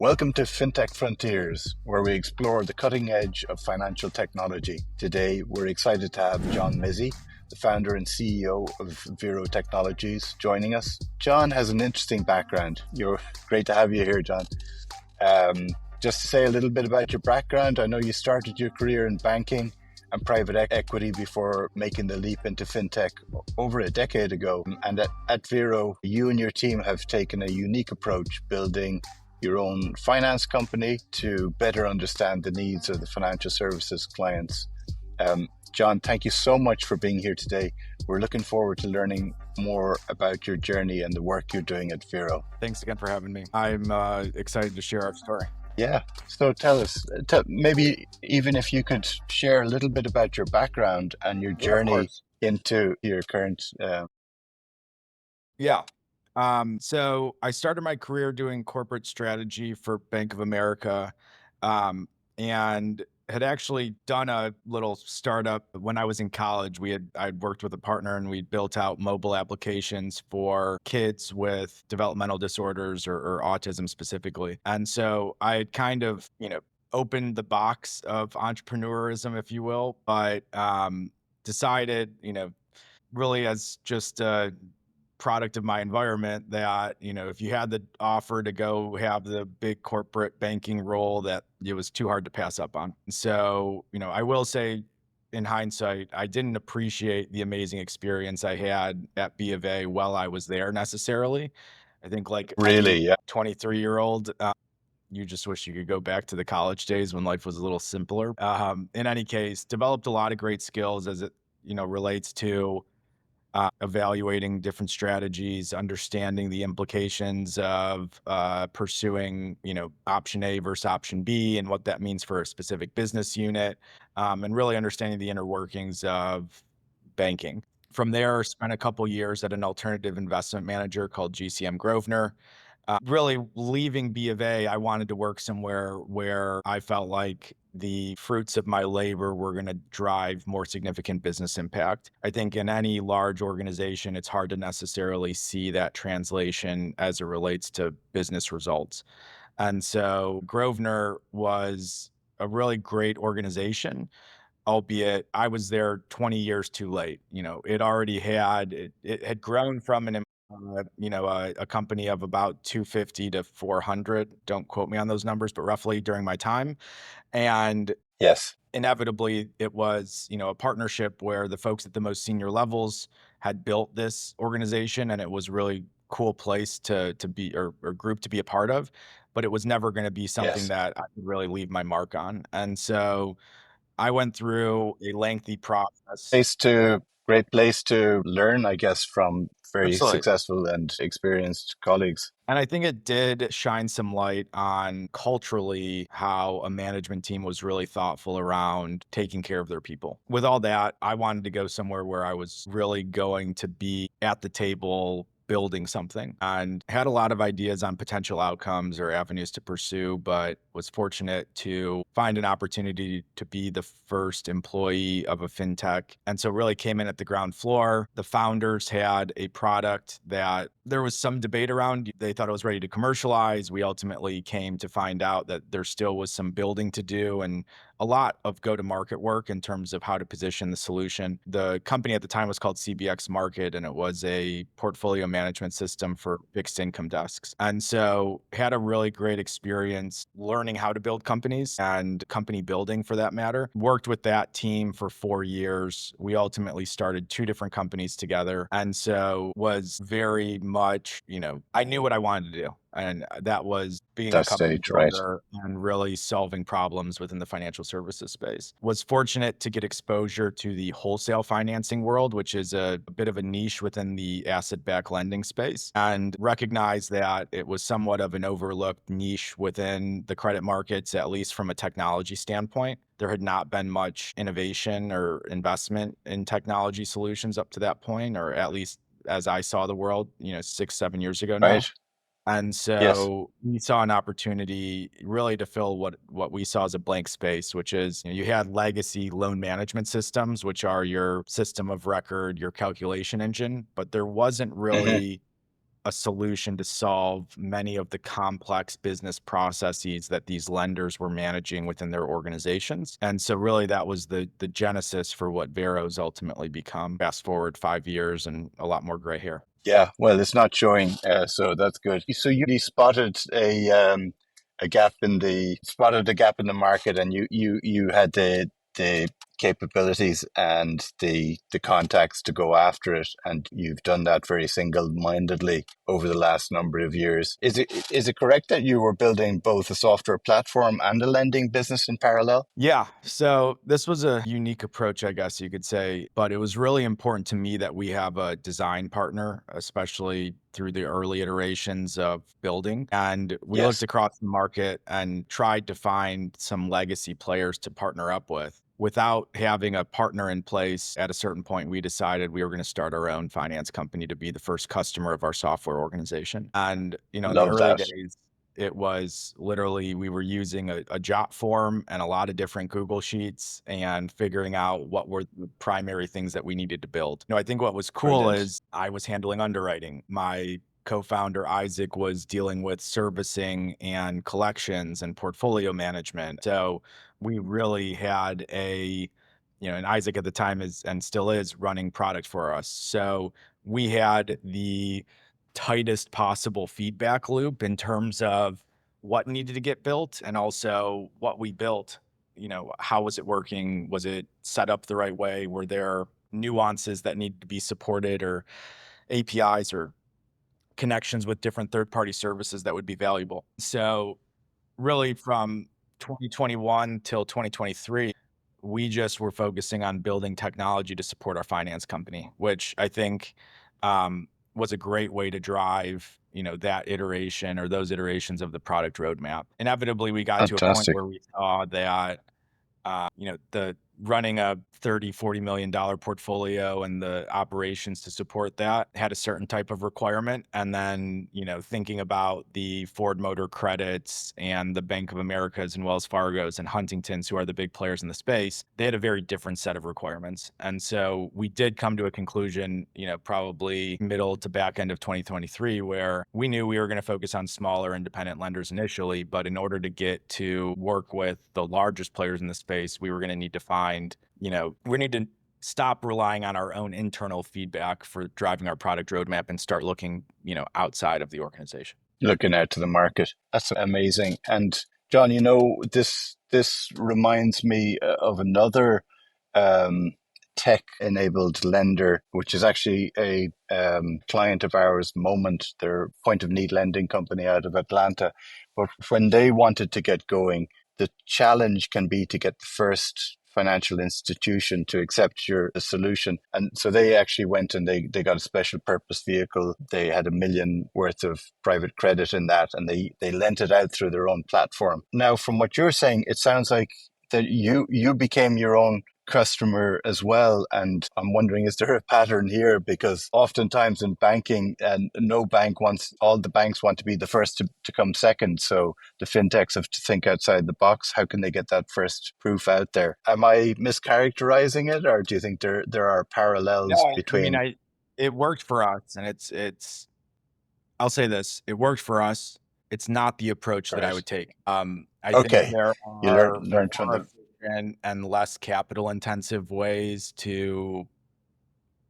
Welcome to Fintech Frontiers, where we explore the cutting edge of financial technology. Today, we're excited to have John Mizzi, the founder and CEO of Vero Technologies, joining us. John has an interesting background. You're great to have you here, John. Um, just to say a little bit about your background, I know you started your career in banking and private equity before making the leap into fintech over a decade ago. And at Vero, you and your team have taken a unique approach, building your own finance company to better understand the needs of the financial services clients. John, thank you so much for being here today. We're looking forward to learning more about your journey and the work you're doing at Vero. Thanks again for having me. I'm excited to share our story. Yeah. So tell us, maybe even if you could share a little bit about your background and your journey into your current. Yeah. So I started my career doing corporate strategy for Bank of America, and had actually done a little startup when I was in college. I'd worked with a partner and we built out mobile applications for kids with developmental disorders or autism specifically. And so I had kind of, opened the box of entrepreneurism, if you will, but decided, really as just a product of my environment that, if you had the offer to go have the big corporate banking role, that it was too hard to pass up on. So, I will say in hindsight, I didn't appreciate the amazing experience I had at B of A while I was there necessarily. I think like Really, any yeah. 23-year-old, you just wish you could go back to the college days when life was a little simpler. In any case, developed a lot of great skills as it, relates to evaluating different strategies, understanding the implications of pursuing, option A versus option B and what that means for a specific business unit, and really understanding the inner workings of banking. From there, spent a couple years at an alternative investment manager called GCM Grosvenor. Really leaving B of A, I wanted to work somewhere where I felt like the fruits of my labor were going to drive more significant business impact. I think in any large organization, it's hard to necessarily see that translation as it relates to business results. And so Grosvenor was a really great organization, albeit I was there 20 years too late. It had grown from a company of about 250 to 400. Don't quote me on those numbers, but roughly during my time. And Yes. inevitably it was, a partnership where the folks at the most senior levels had built this organization, and it was really cool place to be, or group to be a part of, but it was never going to be something Yes. that I could really leave my mark on. And so I went through a lengthy process. Great place to learn, I guess, from very Absolutely. successful and experienced colleagues. And I think it did shine some light on culturally how a management team was really thoughtful around taking care of their people. With all that, I wanted to go somewhere where I was really going to be at the table building something, and had a lot of ideas on potential outcomes or avenues to pursue, but was fortunate to find an opportunity to be the first employee of a fintech. And so really came in at the ground floor. The founders had a product that there was some debate around. They thought it was ready to commercialize. We ultimately came to find out that there still was some building to do and a lot of go-to-market work in terms of how to position the solution. The company at the time was called CBX Market, and it was a portfolio management system for fixed income desks. And so had a really great experience learning how to build companies and company building for that matter. Worked with that team for 4 years. We ultimately started 2 different companies together. And so was very much, I knew what I wanted to do. And that was being a That company stage, right? builder and really solving problems within the financial services space. Was fortunate to get exposure to the wholesale financing world, which is a bit of a niche within the asset-backed lending space, and recognized that it was somewhat of an overlooked niche within the credit markets, at least from a technology standpoint. There had not been much innovation or investment in technology solutions up to that point, or at least as I saw the world, 6, 7 years ago now. Right. And Yes. so we saw an opportunity really to fill what we saw as a blank space, which is, you had legacy loan management systems, which are your system of record, your calculation engine, but there wasn't Hmm. really a solution to solve many of the complex business processes that these lenders were managing within their organizations. And so really that was the genesis for what Vero's ultimately become. Fast forward 5 years and a lot more gray hair. Yeah, well, it's not showing, so that's good. So you spotted a gap in the market, and you had the capabilities and the contacts to go after it, and you've done that very single-mindedly over the last number of years. Is it correct that you were building both a software platform and a lending business in parallel? Yeah. So this was a unique approach, I guess you could say, but it was really important to me that we have a design partner, especially through the early iterations of building. And we looked Yes, across the market and tried to find some legacy players to partner up with. Without having a partner in place, at a certain point, we decided we were going to start our own finance company to be the first customer of our software organization. And, in the love early that. days, it was literally we were using a jot form and a lot of different Google Sheets and figuring out what were the primary things that we needed to build. I think what was cool Brilliant. is I was handling underwriting. My co-founder Isaac was dealing with servicing and collections and portfolio management. So we really had and Isaac at the time is and still is running product for us. So we had the tightest possible feedback loop in terms of what needed to get built and also what we built. How was it working? Was it set up the right way? Were there nuances that needed to be supported or APIs or connections with different third party services that would be valuable? So really from 2021 till 2023, we just were focusing on building technology to support our finance company, which I think was a great way to drive, that iteration or those iterations of the product roadmap. Inevitably, we got to a point Fantastic. where we saw that the running a 30, $40 million portfolio and the operations to support that had a certain type of requirement. And then, thinking about the Ford Motor Credits and the Bank of Americas and Wells Fargo's and Huntington's, who are the big players in the space, they had a very different set of requirements. And so we did come to a conclusion, probably middle to back end of 2023, where we knew we were going to focus on smaller independent lenders initially, but in order to get to work with the largest players in the space, we were going to need to find, we need to stop relying on our own internal feedback for driving our product roadmap and start looking, outside of the organization. Looking out to the market. That's amazing. And John, this reminds me of another tech enabled lender, which is actually a client of ours, Moment. They're point of need lending company out of Atlanta. But when they wanted to get going, the challenge can be to get the first financial institution to accept your solution. And so they actually went and they got a special purpose vehicle. They had $1 million worth of private credit in that, and they lent it out through their own platform. Now, from what you're saying, it sounds like that you became your own customer as well. And I'm wondering, is there a pattern here? Because oftentimes in banking, and no bank wants, all the banks want to be the first to come second. So the fintechs have to think outside the box. How can they get that first proof out there? Am I mischaracterizing it, or do you think there are No, parallels I mean, between? it worked for us, and I'll say this, it worked for us. It's not the approach that I Right. would take. I think Okay. there You are learned from more them. efficient and less capital intensive ways to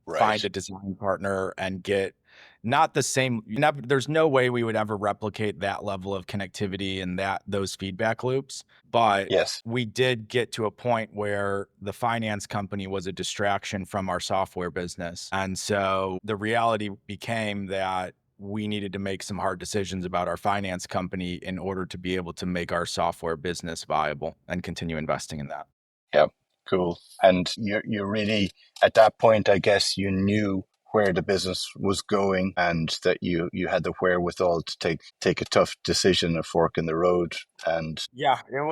Right. find a design partner and get not the same there's no way we would ever replicate that level of connectivity and those feedback loops, but Yes. we did get to a point where the finance company was a distraction from our software business. And so the reality became that we needed to make some hard decisions about our finance company in order to be able to make our software business viable and continue investing in that. Yeah, cool. And you really, at that point, I guess you knew where the business was going, and that you had the wherewithal to take a tough decision, a fork in the road, and Yeah, it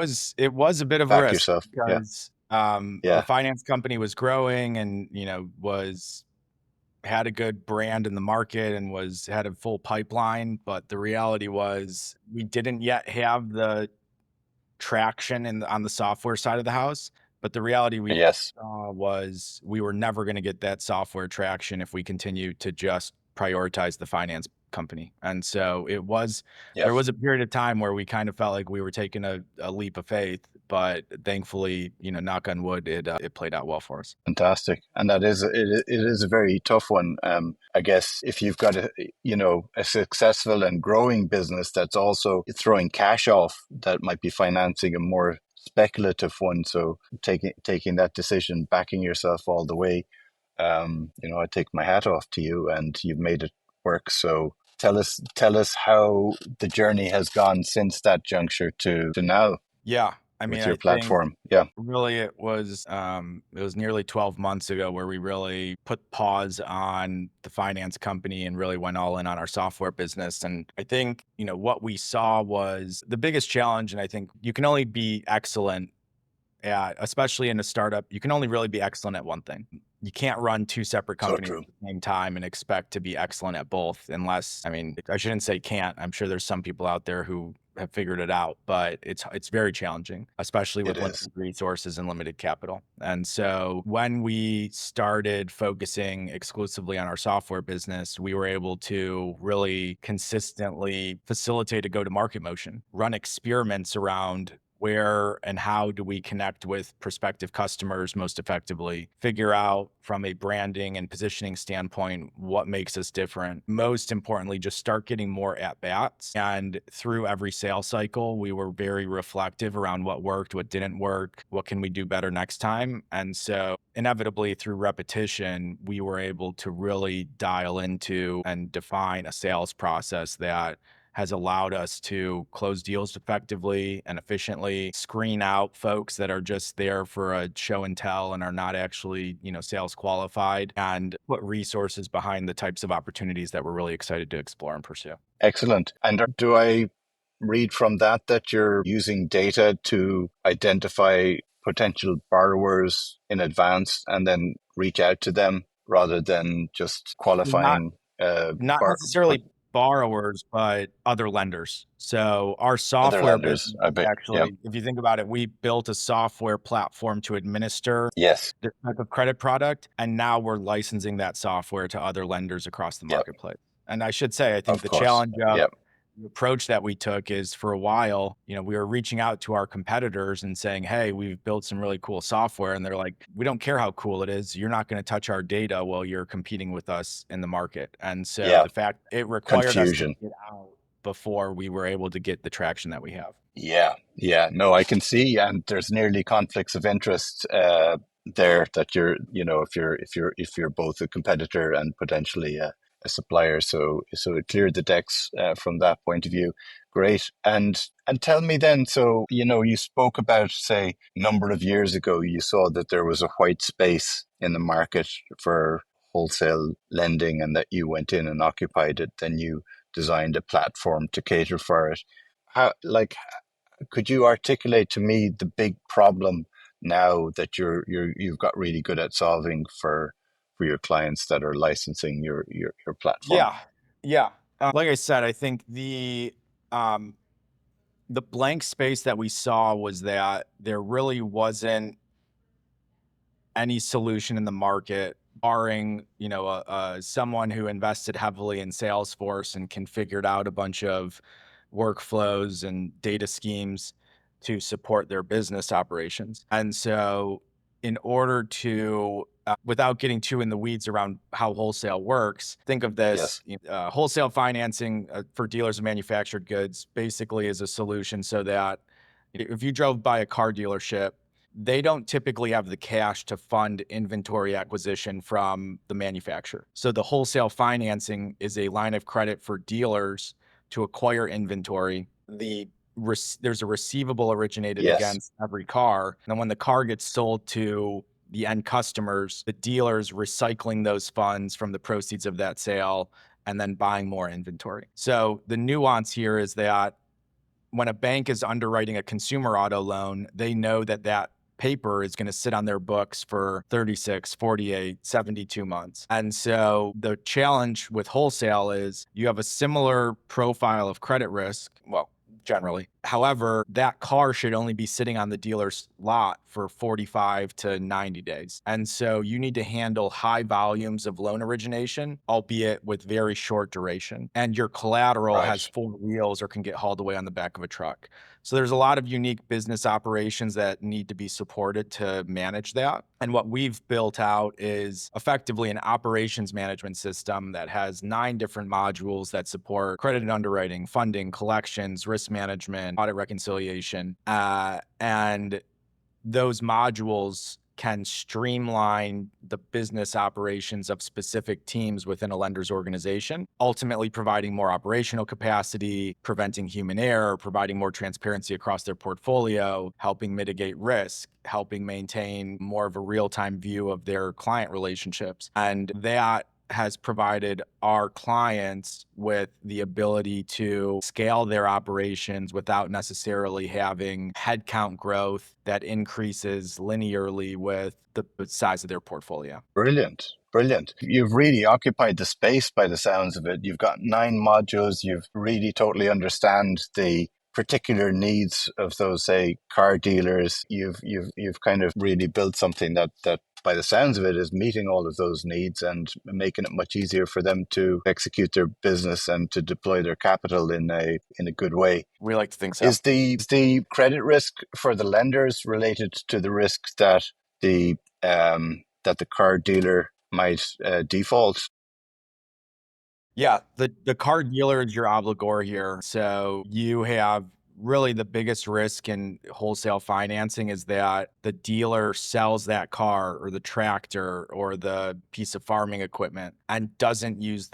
was a bit of a back risk yourself. Yeah, because, the yeah, finance company was growing and, was had a good brand in the market and had a full pipeline, but the reality was we didn't yet have the traction on the software side of the house. But the reality we yes, saw was we were never gonna get that software traction if we continued to just prioritize the finance. company. And so Yeah. there was a period of time where we kind of felt like we were taking a leap of faith, but thankfully, knock on wood, it played out well for us. Fantastic, and it is a very tough one. I guess if you've got a successful and growing business that's also throwing cash off, that might be financing a more speculative one. So taking that decision, backing yourself all the way, I take my hat off to you, and you've made it work. So tell us how the journey has gone since that juncture to now Yeah. I mean, with your I think platform. Yeah, really it was nearly 12 months ago where we really put pause on the finance company and really went all in on our software business. And I think, what we saw was the biggest challenge. And I think you can only be excellent at, especially in a startup, you can only really be excellent at one thing. You can't run two separate so companies true. at the same time and expect to be excellent at both unless, I mean, I shouldn't say can't. I'm sure there's some people out there who have figured it out, but it's very challenging, especially It with is. limited resources and limited capital. And so when we started focusing exclusively on our software business, we were able to really consistently facilitate a go-to-market motion, run experiments around where and how do we connect with prospective customers most effectively, figure out from a branding and positioning standpoint what makes us different. Most importantly, just start getting more at bats. And through every sales cycle, we were very reflective around what worked, what didn't work, what can we do better next time. And so inevitably through repetition, we were able to really dial into and define a sales process that has allowed us to close deals effectively and efficiently, screen out folks that are just there for a show and tell and are not actually, sales qualified, and put resources behind the types of opportunities that we're really excited to explore and pursue. Excellent. And do I read from that you're using data to identify potential borrowers in advance and then reach out to them rather than just Not qualifying not bar necessarily borrowers, but other lenders. So our other software lenders? business I bet. Yeah. actually, if you think about it, we built a software platform to administer Yes. this type of credit product, and now we're licensing that software to other lenders across the Yeah. marketplace. And I should say, I think Of the course. challenge of Yeah. the approach that we took is for a while, we were reaching out to our competitors and saying, "Hey, we've built some really cool software." And they're like, "We don't care how cool it is. You're not going to touch our data while you're competing with us in the market." And so Yeah. the fact it required us to Confusion. get out before we were able to get the traction that we have. Yeah, yeah, no, I can see, and there's nearly conflicts of interest there that if you're both a competitor and potentially a supplier, so it cleared the decks from that point of view. Great, and tell me then. So you spoke about, say, a number of years ago, you saw that there was a white space in the market for wholesale lending, and that you went in and occupied it. Then you designed a platform to cater for it. How, like, could you articulate to me the big problem now that you've got really good at solving for your clients that are licensing your platform? Yeah. Yeah. Like I said, I think um, the blank space that we saw was that there really wasn't any solution in the market, barring, someone who invested heavily in Salesforce and configured out a bunch of workflows and data schemes to support their business operations. And so, in order to, without getting too in the weeds around how wholesale works, think of this: Yes, wholesale financing for dealers of manufactured goods basically is a solution so that if you drove by a car dealership, they don't typically have the cash to fund inventory acquisition from the manufacturer. So the wholesale financing is a line of credit for dealers to acquire inventory. There's a receivable originated yes, against every car. And then when the car gets sold to the end customers, the dealers recycling those funds from the proceeds of that sale and then buying more inventory. So the nuance here is that when a bank is underwriting a consumer auto loan, they know that that paper is going to sit on their books for 36, 48, 72 months. And so the challenge with wholesale is you have a similar profile of credit risk, well, generally, However, that car should only be sitting on the dealer's lot for 45 to 90 days. And so you need to handle high volumes of loan origination, albeit with very short duration. And your collateral Right. has four wheels or can get hauled away on the back of a truck. So there's a lot of unique business operations that need to be supported to manage that. And what we've built out is effectively an operations management system that has 9 different modules that support credit and underwriting, funding, collections, risk management, audit reconciliation. And those modules can streamline the business operations of specific teams within a lender's organization, ultimately providing more operational capacity, preventing human error, providing more transparency across their portfolio, helping mitigate risk, helping maintain more of a real-time view of their client relationships. And that has provided our clients with the ability to scale their operations without necessarily having headcount growth that increases linearly with the size of their portfolio. Brilliant. Brilliant. You've really occupied the space by the sounds of it. You've got 9 modules. You've really totally understand the particular needs of those, say, car dealers. You've kind of really built something that by the sounds of it is meeting all of those needs and making it much easier for them to execute their business and to deploy their capital in a good way. We like to think so. Is the credit risk for the lenders related to the risk that the car dealer might default? Yeah, the car dealer is your obligor here. So you have really the biggest risk in wholesale financing is that the dealer sells that car or the tractor or the piece of farming equipment and doesn't use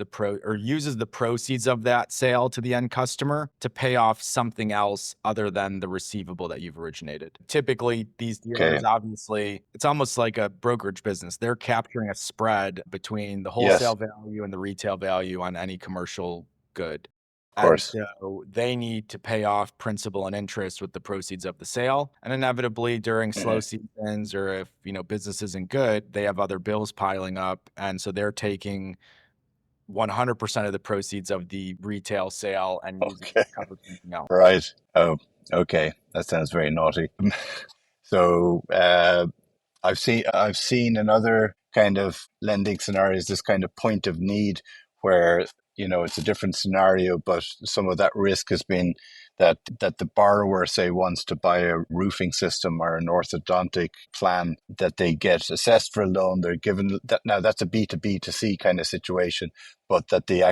uses the proceeds of that sale to the end customer to pay off something else other than the receivable that you've originated. Typically, these Okay. dealers, obviously, it's almost like a brokerage business. They're capturing a spread between the Yes, wholesale value and the retail value on any commercial good. of And course. so they need to pay off principal and interest with the proceeds of the sale. And inevitably during slow Mhm. seasons or if, business isn't good, they have other bills piling up. And so they're taking 100% of the proceeds of the retail sale and using it Okay. to cover something else. Right. Oh, okay. That sounds very naughty. So I've seen another kind of lending scenarios, this kind of point of need where it's a different scenario, but some of that risk has been that the borrower, say, wants to buy a roofing system or an orthodontic plan, that they get assessed for a loan. They're given that. Now that's a B2B to C kind of situation, but that the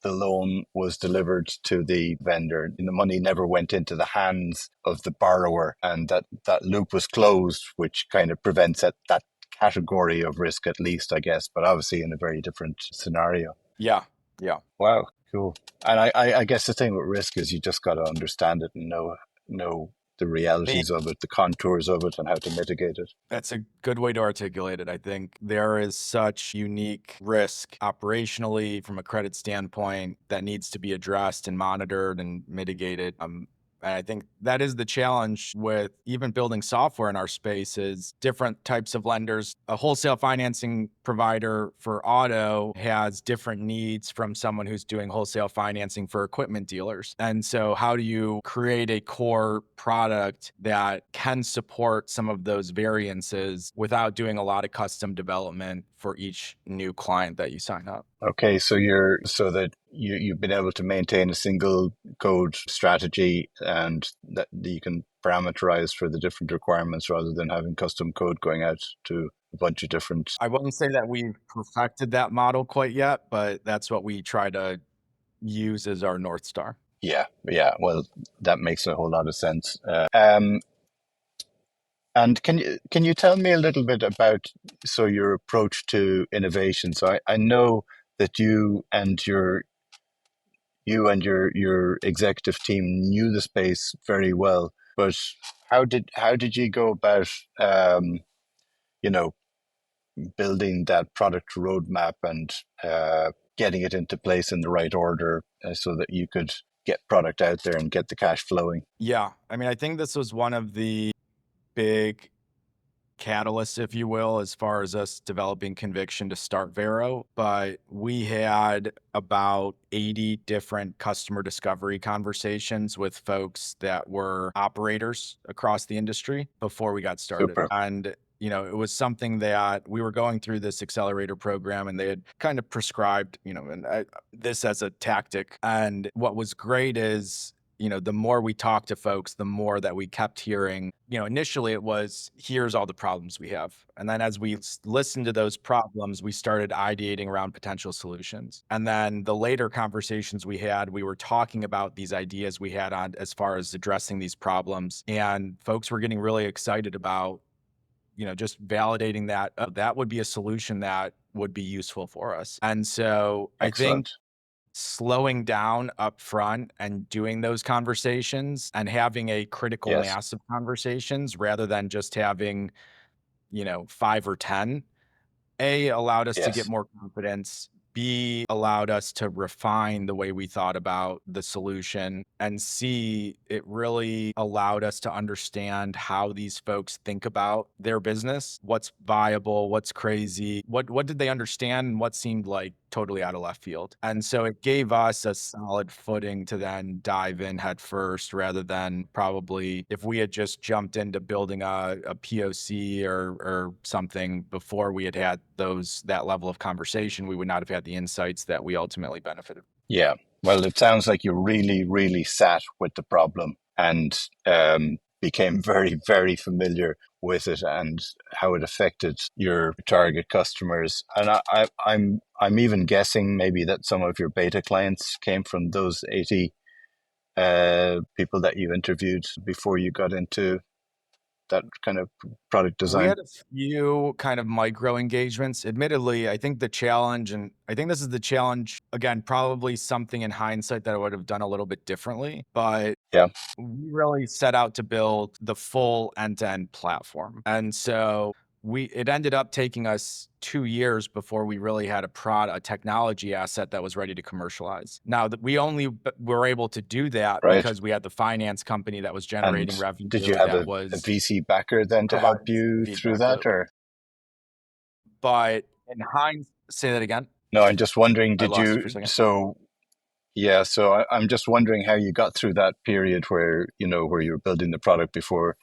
loan was delivered to the vendor and the money never went into the hands of the borrower, and that loop was closed, which kind of prevents that category of risk, at least, I guess, but obviously in a very different scenario. Yeah. Yeah. Wow, cool. And I guess the thing with risk is you just got to understand it and know the realities of it, the contours of it, and how to mitigate it. That's a good way to articulate it. I think there is such unique risk operationally from a credit standpoint that needs to be addressed and monitored and mitigated. And I think that is the challenge with even building software in our space is different types of lenders. A wholesale financing provider for auto has different needs from someone who's doing wholesale financing for equipment dealers. And so how do you create a core product that can support some of those variances without doing a lot of custom development for each new client that you sign up? Okay, so that you've been able to maintain a single code strategy and that you can parameterize for the different requirements rather than having custom code going out to a bunch of different. I wouldn't say that we've perfected that model quite yet, but that's what we try to use as our North Star. Yeah, yeah. Well, that makes a whole lot of sense. And can you tell me a little bit about your approach to innovation? So I know that you and your executive team knew the space very well, but how did you go about you know building that product roadmap and getting it into place in the right order so that you could get product out there and get the cash flowing? Yeah. I mean, I think this was one of the big catalyst, if you will, as far as us developing conviction to start Vero, but we had about 80 different customer discovery conversations with folks that were operators across the industry before we got started. Super. And it was something that we were going through this accelerator program and they had kind of prescribed, this as a tactic. And what was great is, the more we talked to folks, the more that we kept hearing, initially it was, here's all the problems we have. And then as we listened to those problems, we started ideating around potential solutions. And then the later conversations we had, we were talking about these ideas we had on as far as addressing these problems. And folks were getting really excited about, just validating that that would be a solution that would be useful for us. And so I think Excellent. slowing down up front and doing those conversations and having a critical Yes. mass of conversations rather than just having, 5 or 10, A, allowed us to get Yes. more confidence. B, allowed us to refine the way we thought about the solution. And C, it really allowed us to understand how these folks think about their business, what's viable, what's crazy, what did they understand, and what seemed like totally out of left field. And so it gave us a solid footing to then dive in head first rather than probably if we had just jumped into building a POC or something before we had that level of conversation, we would not have had the insights that we ultimately benefited. Yeah. Well, it sounds like you really, really sat with the problem and became very, very familiar with it and how it affected your target customers. And I'm even guessing maybe that some of your beta clients came from those 80 people that you interviewed before you got into that kind of product We design. had a few kind of micro engagements. Admittedly, I think the challenge, and I think this is the challenge, again, probably something in hindsight that I would have done a little bit differently, but Yeah. we really set out to build the full end-to-end platform. And so it ended up taking us 2 years before we really had a technology asset that was ready to commercialize. Now that we only were able to do that Right. because we had the finance company that was And generating did you revenue have that a was VC backer then to help providing you through feedback that, loop. or? But in hindsight, say that again. No, I'm just wondering, I did lost you for you, a second. so yeah, so I'm just wondering how you got through that period where, where you were building the product before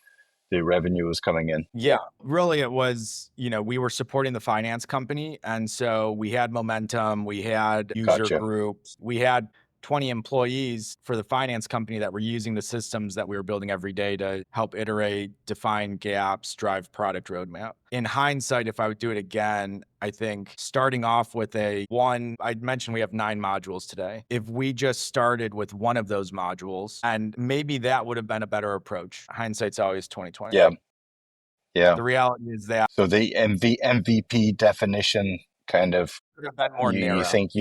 the revenue was coming in. Yeah, really it was, we were supporting the finance company. And so we had momentum, we had user Gotcha. groups, we had 20 employees for the finance company that were using the systems that we were building every day to help iterate, define gaps, drive product roadmap. In hindsight, if I would do it again, I think starting off with I'd mentioned we have 9 modules today. If we just started with one of those modules, and maybe that would have been a better approach. Hindsight's always 2020. Yeah, yeah. The reality is that So the MVP definition kind of, could have been more you narrow. think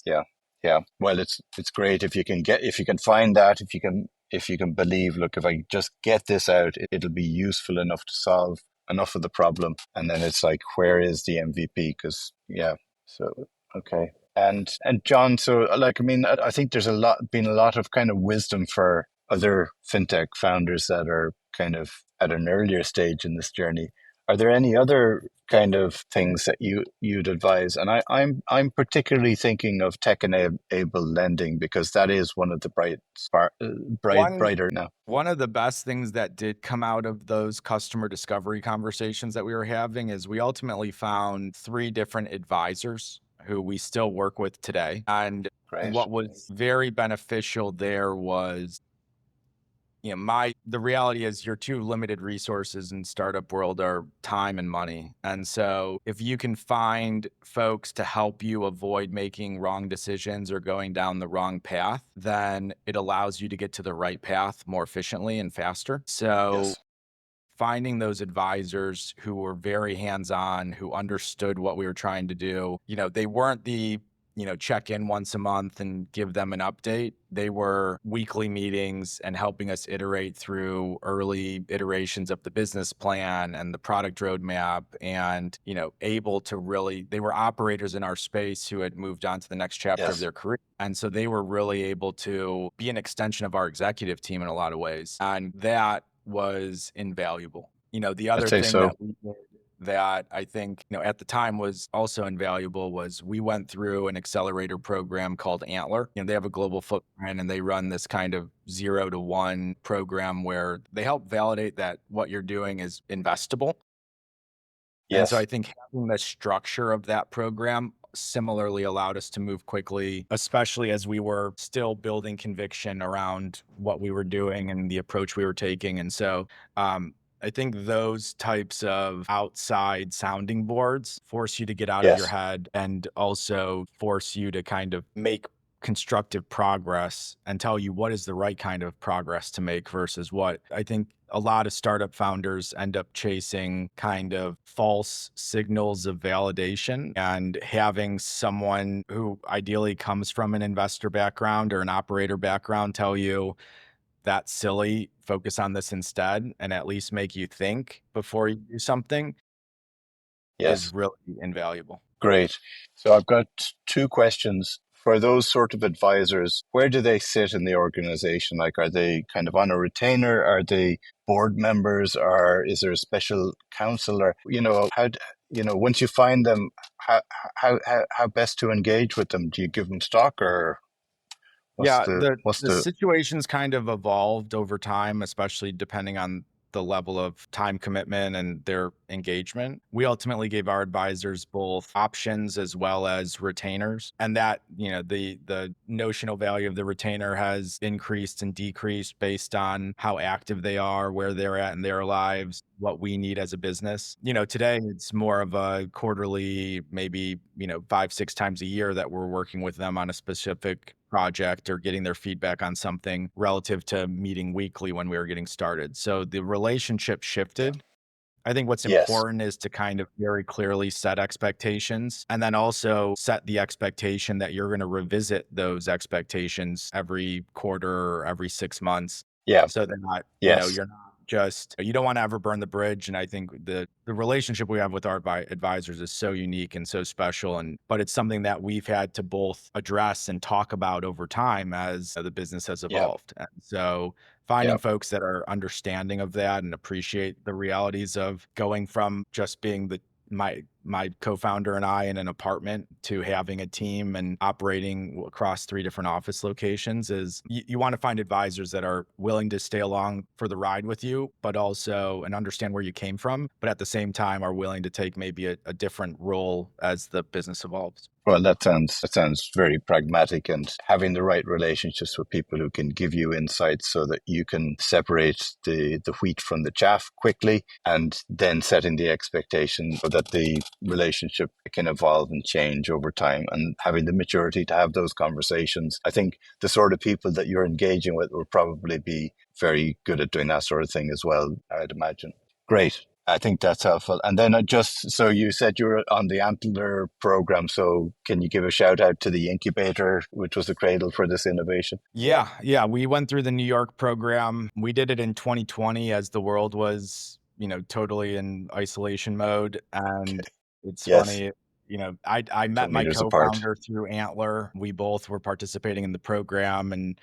yeah, yeah. Well, it's great if you can if you can find that, if you can believe, look, if I just get this out, it'll be useful enough to solve enough of the problem. And then it's like, where is the MVP? Because yeah, so okay. And John, so like, I mean, I think there's been a lot of kind of wisdom for other fintech founders that are kind of at an earlier stage in this journey. Are there any other kind of things that you'd advise? And I'm particularly thinking of tech-enabled lending because that is one of the One brighter now. one of the best things that did come out of those customer discovery conversations that we were having is we ultimately found 3 different advisors who we still work with today. And Great. what was very beneficial there was the reality is your 2 limited resources in startup world are time and money. And so if you can find folks to help you avoid making wrong decisions or going down the wrong path, then it allows you to get to the right path more efficiently and faster. So Yes. finding those advisors who were very hands-on, who understood what we were trying to do. They weren't the, check in once a month and give them an update. They were weekly meetings and helping us iterate through early iterations of the business plan and the product roadmap and, able to really, they were operators in our space who had moved on to the next chapter of Yes. their career. And so they were really able to be an extension of our executive team in a lot of ways. And that was invaluable. The I'd other say thing so. that we did that I think, at the time was also invaluable was we went through an accelerator program called Antler. They have a global footprint and they run this kind of 0 to 1 program where they help validate that what you're doing is investable. And so I Yes, think having the structure of that program similarly allowed us to move quickly, especially as we were still building conviction around what we were doing and the approach we were taking. And so I think those types of outside sounding boards force you to get out of your yes, head and also force you to kind of make constructive progress and tell you what is the right kind of progress to make versus what. I think a lot of startup founders end up chasing kind of false signals of validation, and having someone who ideally comes from an investor background or an operator background tell you that's silly, focus on this instead, and at least make you think before you do something is yes. really invaluable. Great. So I've got two questions. For those sort of advisors, where do they sit in the organization? Like, are they kind of on a retainer? Are they board members? Or is there a special counsel? Or, once you find them, how, how best to engage with them? Do you give them stock or Yeah, what's the the, situation's kind of evolved over time, especially depending on the level of time commitment and their engagement. We ultimately gave our advisors both options as well as retainers. And that, the notional value of the retainer has increased and decreased based on how active they are, where they're at in their lives, what we need as a business. Today it's more of a quarterly, maybe, 5, 6 times a year that we're working with them on a specific project or getting their feedback on something relative to meeting weekly when we were getting started. So the relationship yeah, shifted. I think what's yes, important is to kind of very clearly set expectations and then also set the expectation that you're going to revisit those expectations every quarter or every 6 months yeah, so that, yes, you're not just, you don't want to ever burn the bridge. And I think the relationship we have with our advisors is so unique and so special. But it's something that we've had to both address and talk about over time as the business has yeah, evolved. And so yeah. finding folks that are understanding of that and appreciate the realities of going from just being my co-founder and I in an apartment to having a team and operating across 3 different office locations is you want to find advisors that are willing to stay along for the ride with you, but also and understand where you came from, but at the same time are willing to take maybe a different role as the business evolves. Well, that sounds very pragmatic, and having the right relationships with people who can give you insights so that you can separate the wheat from the chaff quickly, and then setting the expectation so that the relationship can evolve and change over time, and having the maturity to have those conversations. I think the sort of people that you're engaging with will probably be very good at doing that sort of thing as well, I'd imagine. Great. I think that's helpful. And then so you said you were on the Antler program. So can you give a shout out to the incubator, which was the cradle for this innovation? Yeah, yeah, we went through the New York program. We did it in 2020 as the world was, totally in isolation mode. And it's Yes, funny, I met my kilometers apart. co-founder through Antler. We both were participating in the program and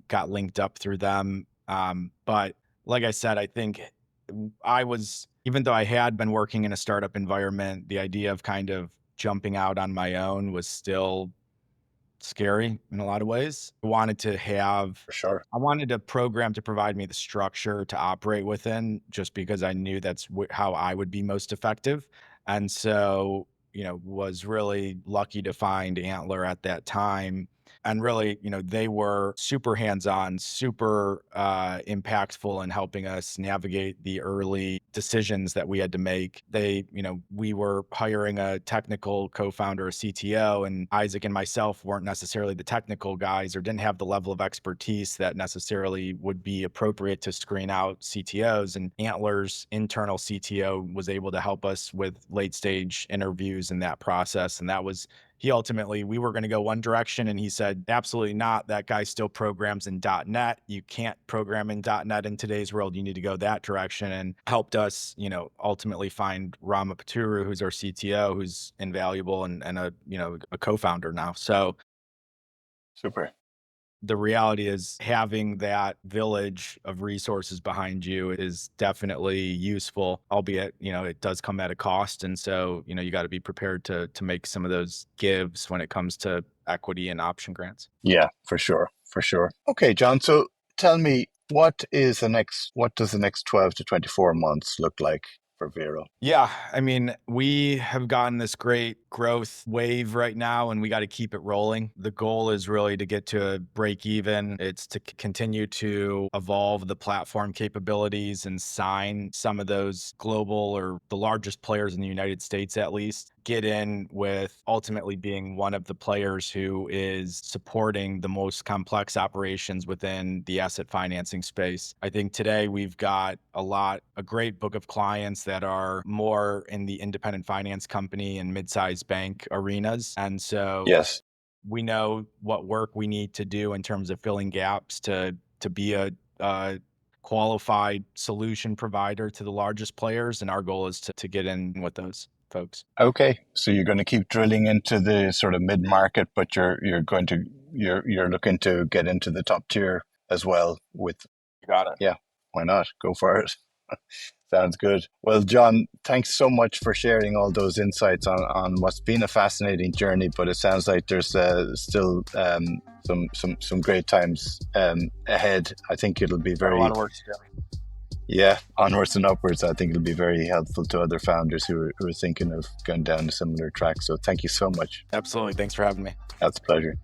got linked up through them. But like I said, I think even though I had been working in a startup environment, the idea of kind of jumping out on my own was still scary in a lot of ways. For sure. I wanted a program to provide me the structure to operate within just because I knew that's how I would be most effective. And so, was really lucky to find Antler at that time. And really, they were super hands-on, super impactful in helping us navigate the early decisions that we had to make. We were hiring a technical co-founder, a CTO, and Isaac and myself weren't necessarily the technical guys or didn't have the level of expertise that necessarily would be appropriate to screen out CTOs. And Antler's internal CTO was able to help us with late stage interviews in that process. And we were going to go one direction and he said, absolutely not. That guy still programs in .NET. You can't program in .NET in today's world. You need to go that direction, and helped us, ultimately find Rama Paturu, who's our CTO, who's invaluable and a co-founder now. So Super. the reality is having that village of resources behind you is definitely useful, albeit, it does come at a cost. And so, you got to be prepared to make some of those gives when it comes to equity and option grants. Yeah, for sure. For sure. Okay, John. So tell me, what does the next 12 to 24 months look like for Vero? Yeah, I mean, we have gotten this great growth wave right now, and we got to keep it rolling. The goal is really to get to a break even. It's to continue to evolve the platform capabilities and sign some of those global or the largest players in the United States, at least. Get in with ultimately being one of the players who is supporting the most complex operations within the asset financing space. I think today we've got a great book of clients that are more in the independent finance company and mid-sized bank arenas. And so Yes. we know what work we need to do in terms of filling gaps to be a qualified solution provider to the largest players. And our goal is to get in with those folks. Okay. So you're going to keep drilling into the sort of mid-market, but you're looking to get into the top tier as well with, You got it. yeah, why not? Go for it. Sounds good. Well, John, thanks so much for sharing all those insights on what's been a fascinating journey, but it sounds like there's still some great times ahead. I think it'll be Got a lot of work to do. yeah, onwards and upwards. I think it'll be very helpful to other founders who are thinking of going down a similar track. So thank you so much. Absolutely. Thanks for having me. That's a pleasure.